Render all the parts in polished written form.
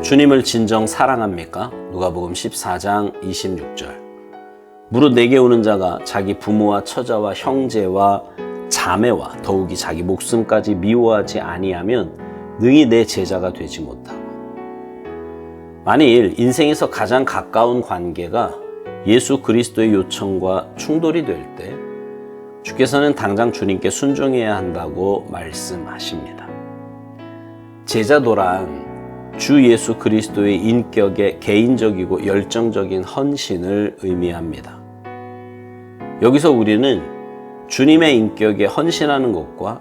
주님을 진정 사랑합니까? 누가복음 14장 26절. 무릇 내게 오는 자가 자기 부모와 처자와 형제와 자매와 더욱이 자기 목숨까지 미워하지 아니하면 능히 내 제자가 되지 못하고. 만일 인생에서 가장 가까운 관계가 예수 그리스도의 요청과 충돌이 될 때 주께서는 당장 주님께 순종해야 한다고 말씀하십니다. 제자도란 주 예수 그리스도의 인격의 개인적이고 열정적인 헌신을 의미합니다. 여기서 우리는 주님의 인격에 헌신하는 것과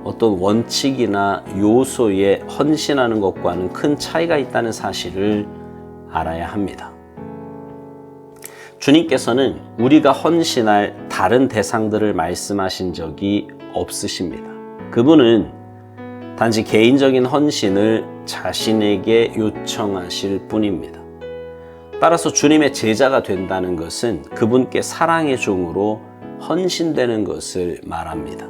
어떤 원칙이나 요소에 헌신하는 것과는 큰 차이가 있다는 사실을 알아야 합니다. 주님께서는 우리가 헌신할 다른 대상들을 말씀하신 적이 없으십니다. 그분은 단지 개인적인 헌신을 자신에게 요청하실 뿐입니다. 따라서 주님의 제자가 된다는 것은 그분께 사랑의 종으로 헌신되는 것을 말합니다.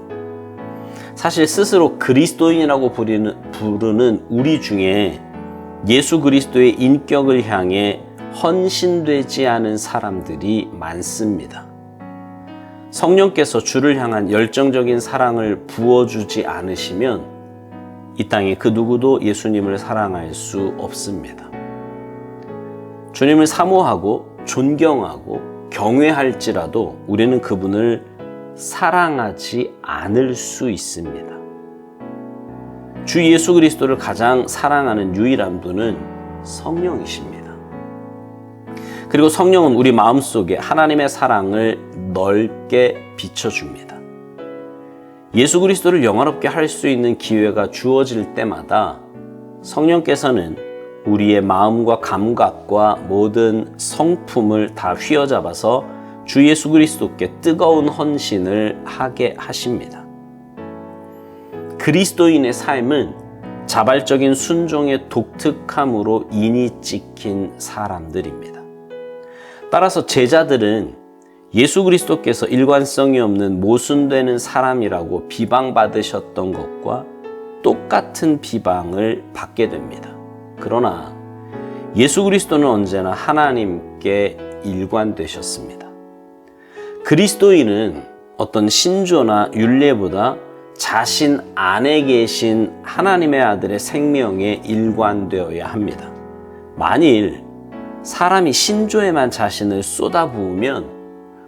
사실 스스로 그리스도인이라고 부르는 우리 중에 예수 그리스도의 인격을 향해 헌신되지 않은 사람들이 많습니다. 성령께서 주를 향한 열정적인 사랑을 부어주지 않으시면 이 땅에 그 누구도 예수님을 사랑할 수 없습니다. 주님을 사모하고 존경하고 경외할지라도 우리는 그분을 사랑하지 않을 수 있습니다. 주 예수 그리스도를 가장 사랑하는 유일한 분은 성령이십니다. 그리고 성령은 우리 마음속에 하나님의 사랑을 넓게 비춰줍니다. 예수 그리스도를 영화롭게 할 수 있는 기회가 주어질 때마다 성령께서는 우리의 마음과 감각과 모든 성품을 다 휘어잡아서 주 예수 그리스도께 뜨거운 헌신을 하게 하십니다. 그리스도인의 삶은 자발적인 순종의 독특함으로 인이 찍힌 사람들입니다. 따라서 제자들은 예수 그리스도께서 일관성이 없는 모순되는 사람이라고 비방받으셨던 것과 똑같은 비방을 받게 됩니다. 그러나 예수 그리스도는 언제나 하나님께 일관되셨습니다. 그리스도인은 어떤 신조나 율례보다 자신 안에 계신 하나님의 아들의 생명에 일관되어야 합니다. 만일 사람이 신조에만 자신을 쏟아부으면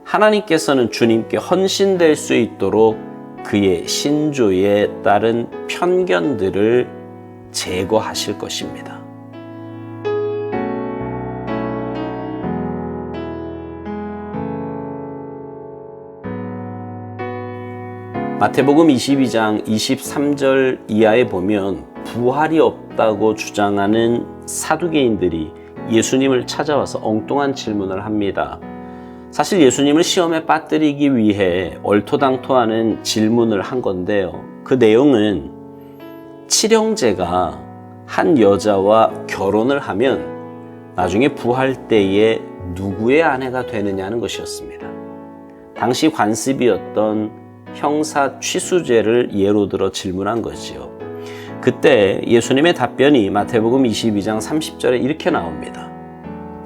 하나님께서는 주님께 헌신될 수 있도록 그의 신조에 따른 편견들을 제거하실 것입니다. 마태복음 22장 23절 이하에 보면 부활이 없다고 주장하는 사두개인들이 예수님을 찾아와서 엉뚱한 질문을 합니다. 사실 예수님을 시험에 빠뜨리기 위해 얼토당토하는 질문을 한 건데요. 그 내용은 칠형제가 한 여자와 결혼을 하면 나중에 부활 때에 누구의 아내가 되느냐는 것이었습니다. 당시 관습이었던 형사 취수죄를 예로 들어 질문한 거지요. 그때 예수님의 답변이 마태복음 22장 30절에 이렇게 나옵니다.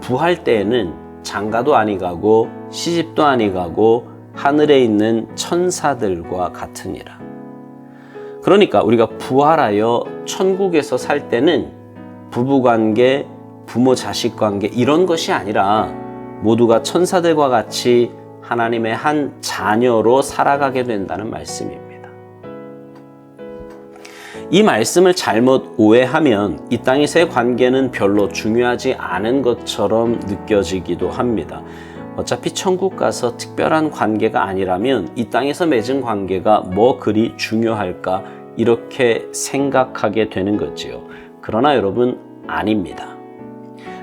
부활 때에는 장가도 아니 가고 시집도 아니 가고 하늘에 있는 천사들과 같으니라. 그러니까 우리가 부활하여 천국에서 살 때는 부부관계, 부모 자식 관계 이런 것이 아니라 모두가 천사들과 같이 하나님의 한 자녀로 살아가게 된다는 말씀입니다. 이 말씀을 잘못 오해하면 이 땅에서의 관계는 별로 중요하지 않은 것처럼 느껴지기도 합니다. 어차피 천국 가서 특별한 관계가 아니라면 이 땅에서 맺은 관계가 뭐 그리 중요할까 이렇게 생각하게 되는 거지요. 그러나 여러분, 아닙니다.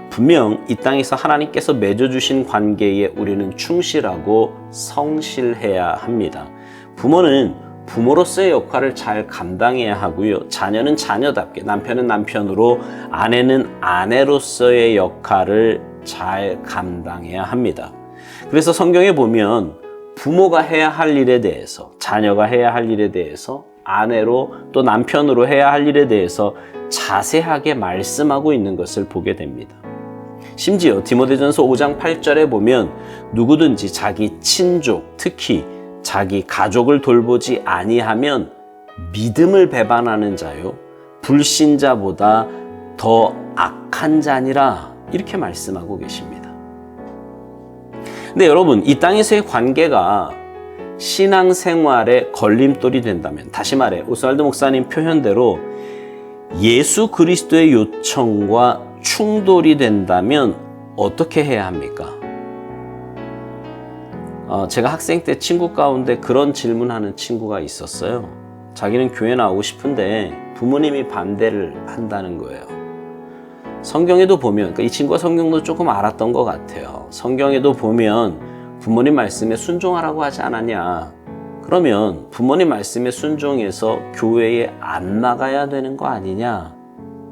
분명 이 땅에서 하나님께서 맺어주신 관계에 우리는 충실하고 성실해야 합니다. 부모는 부모로서의 역할을 잘 감당해야 하고요. 자녀는 자녀답게, 남편은 남편으로, 아내는 아내로서의 역할을 잘 감당해야 합니다. 그래서 성경에 보면 부모가 해야 할 일에 대해서, 자녀가 해야 할 일에 대해서 아내로 또 남편으로 해야 할 일에 대해서 자세하게 말씀하고 있는 것을 보게 됩니다. 심지어 디모데전서 5장 8절에 보면 누구든지 자기 친족, 특히 자기 가족을 돌보지 아니하면 믿음을 배반하는 자요 불신자보다 더 악한 자니라, 이렇게 말씀하고 계십니다. 근데 여러분, 이 땅에서의 관계가 신앙생활의 걸림돌이 된다면, 다시 말해 오스왈드 목사님 표현대로 예수 그리스도의 요청과 충돌이 된다면 어떻게 해야 합니까? 제가 학생 때 친구 가운데 그런 질문하는 친구가 있었어요. 자기는 교회 나오고 싶은데 부모님이 반대를 한다는 거예요. 성경에도 보면, 이 친구가 성경도 조금 알았던 것 같아요. 성경에도 보면 부모님 말씀에 순종하라고 하지 않았냐? 그러면 부모님 말씀에 순종해서 교회에 안 나가야 되는 거 아니냐?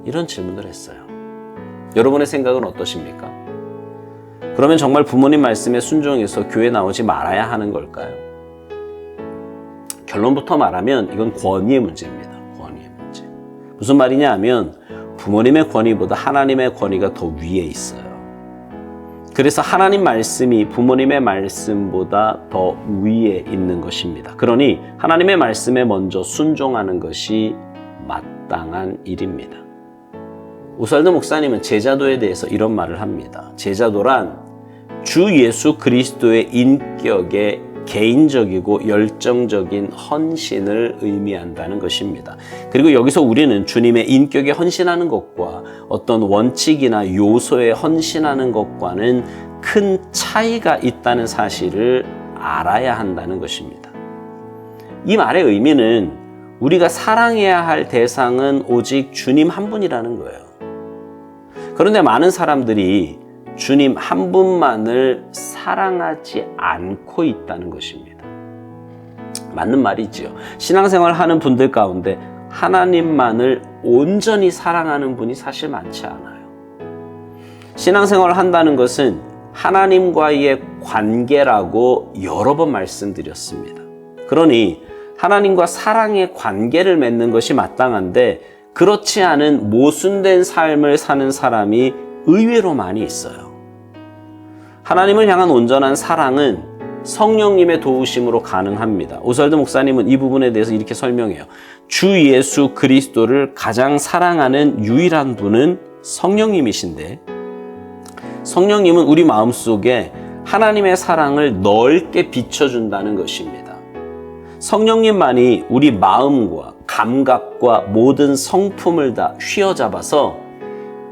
이런 질문을 했어요. 여러분의 생각은 어떠십니까? 그러면 정말 부모님 말씀에 순종해서 교회 나오지 말아야 하는 걸까요? 결론부터 말하면 이건 권위의 문제입니다. 권위의 문제. 무슨 말이냐 하면 부모님의 권위보다 하나님의 권위가 더 위에 있어요. 그래서 하나님 말씀이 부모님의 말씀보다 더 위에 있는 것입니다. 그러니 하나님의 말씀에 먼저 순종하는 것이 마땅한 일입니다. 오스왈드 목사님은 제자도에 대해서 이런 말을 합니다. 제자도란 주 예수 그리스도의 인격에 개인적이고 열정적인 헌신을 의미한다는 것입니다. 그리고 여기서 우리는 주님의 인격에 헌신하는 것과 어떤 원칙이나 요소에 헌신하는 것과는 큰 차이가 있다는 사실을 알아야 한다는 것입니다. 이 말의 의미는 우리가 사랑해야 할 대상은 오직 주님 한 분이라는 거예요. 그런데 많은 사람들이 주님 한 분만을 사랑하지 않고 있다는 것입니다. 맞는 말이지요. 신앙생활 하는 분들 가운데 하나님만을 온전히 사랑하는 분이 사실 많지 않아요. 신앙생활을 한다는 것은 하나님과의 관계라고 여러 번 말씀드렸습니다. 그러니 하나님과 사랑의 관계를 맺는 것이 마땅한데 그렇지 않은 모순된 삶을 사는 사람이 의외로 많이 있어요. 하나님을 향한 온전한 사랑은 성령님의 도우심으로 가능합니다. 오스왈드 목사님은 이 부분에 대해서 이렇게 설명해요. 주 예수 그리스도를 가장 사랑하는 유일한 분은 성령님이신데, 성령님은 우리 마음속에 하나님의 사랑을 넓게 비춰준다는 것입니다. 성령님만이 우리 마음과 감각과 모든 성품을 다 휘어잡아서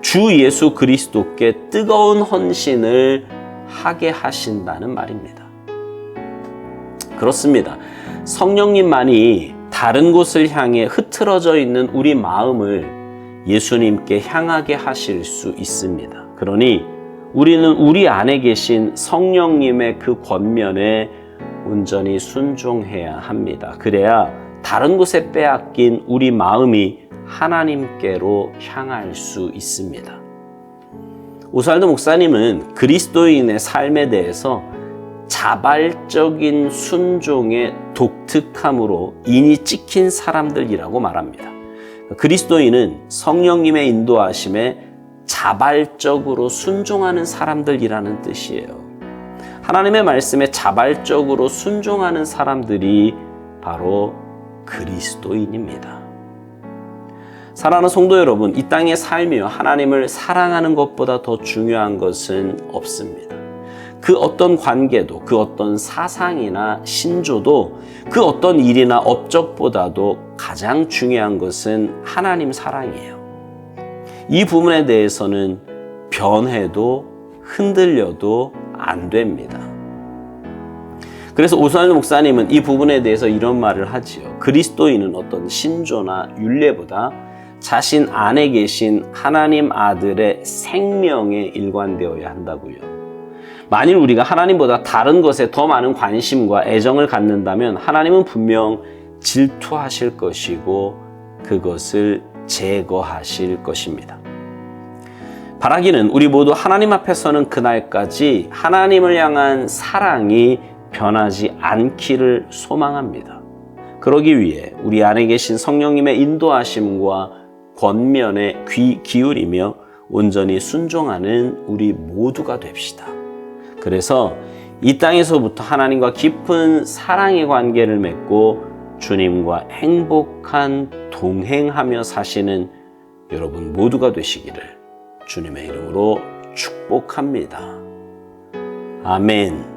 주 예수 그리스도께 뜨거운 헌신을 하게 하신다는 말입니다. 그렇습니다. 성령님만이 다른 곳을 향해 흐트러져 있는 우리 마음을 예수님께 향하게 하실 수 있습니다. 그러니 우리는 우리 안에 계신 성령님의 그 권면에 온전히 순종해야 합니다. 그래야 다른 곳에 빼앗긴 우리 마음이 하나님께로 향할 수 있습니다. 오스왈드 목사님은 그리스도인의 삶에 대해서 자발적인 순종의 독특함으로 인이 찍힌 사람들이라고 말합니다. 그리스도인은 성령님의 인도하심에 자발적으로 순종하는 사람들이라는 뜻이에요. 하나님의 말씀에 자발적으로 순종하는 사람들이 바로 그리스도인입니다. 사랑하는 성도 여러분, 이 땅의 삶이요 하나님을 사랑하는 것보다 더 중요한 것은 없습니다. 그 어떤 관계도, 그 어떤 사상이나 신조도, 그 어떤 일이나 업적보다도 가장 중요한 것은 하나님 사랑이에요. 이 부분에 대해서는 변해도 흔들려도 안 됩니다. 그래서 오스왈드 목사님은 이 부분에 대해서 이런 말을 하지요. 그리스도인은 어떤 신조나 율례보다 자신 안에 계신 하나님 아들의 생명에 일관되어야 한다고요. 만일 우리가 하나님보다 다른 것에 더 많은 관심과 애정을 갖는다면 하나님은 분명 질투하실 것이고 그것을 제거하실 것입니다. 바라기는 우리 모두 하나님 앞에 서는 그날까지 하나님을 향한 사랑이 변하지 않기를 소망합니다. 그러기 위해 우리 안에 계신 성령님의 인도하심과 권면에 귀 기울이며 온전히 순종하는 우리 모두가 됩시다. 그래서 이 땅에서부터 하나님과 깊은 사랑의 관계를 맺고 주님과 행복한 동행하며 사시는 여러분 모두가 되시기를 주님의 이름으로 축복합니다. 아멘.